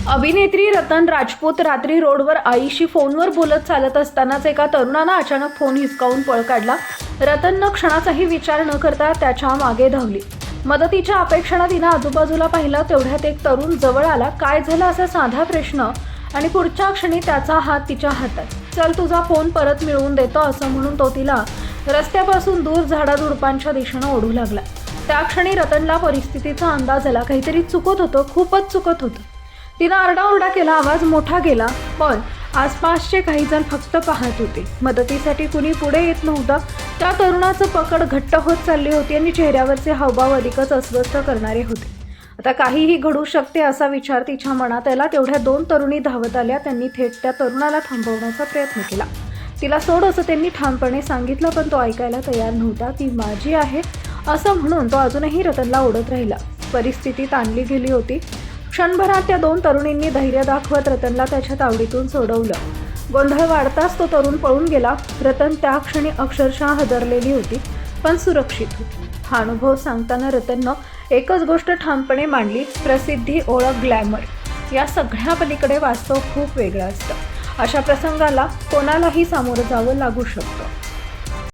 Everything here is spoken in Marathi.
अभिनेत्री रतन राजपूत रात्री रोडवर आईशी फोनवर बोलत चालत असतानाच एका तरुणानं अचानक फोन हिसकावून पळ काढला। रतननं क्षणाचाही विचार न करता त्याच्या मागे धावली। मदतीच्या अपेक्षेने तिनं आजूबाजूला पाहिलं, तेवढ्यात एक तरुण जवळ आला। काय झालं असा साधा प्रश्न आणि पुढच्या क्षणी त्याचा हात तिच्या हातात। चल तुझा फोन परत मिळवून देतो असं म्हणून तो तिला रस्त्यापासून दूर झाडाझुडपांच्या दिशेने ओढू लागला। त्या क्षणी रतनला परिस्थितीचा अंदाज आला, काहीतरी चुकत होतं, खूपच चुकत होतं। तिनं आरडाओरडा केला, आवाज मोठा केला, पण आसपासचे काही जण फक्त पाहत होते। मदतीसाठी कुणी पुढे येत नव्हतं। त्या तरुणाचं पकड घट्ट होत चालली होती आणि चेहऱ्यावरचे हावभाव अधिकच अस्वस्थ करणारे होते। आता काहीही घडू शकते असा विचार तिच्या मनात आला। तेवढ्या दोन तरुणी धावत आल्या। त्यांनी थेट त्या तरुणाला थांबवण्याचा प्रयत्न केला। तिला सोड असं त्यांनी ठामपणे सांगितलं, पण तो ऐकायला तयार नव्हता। ती माझी आहे असं म्हणून तो अजूनही रतनला ओढत राहिला। परिस्थिती ताणली गेली होती। क्षणभरात त्या दोन तरुणींनी धैर्य दाखवत रतनला त्याच्या तावडीतून सोडवलं। गोंधळ वाढताच तो तरुण पळून गेला। रतन त्या क्षणी अक्षरशः हादरलेली होती, पण सुरक्षित होती। हा अनुभव सांगताना रतननं एकच गोष्ट ठामपणे मांडली, प्रसिद्धी, ओळख, ग्लॅमर या सगळ्या पलीकडे वास्तव खूप वेगळं असतं। अशा प्रसंगाला कोणालाही सामोरं जावं लागू शकतं।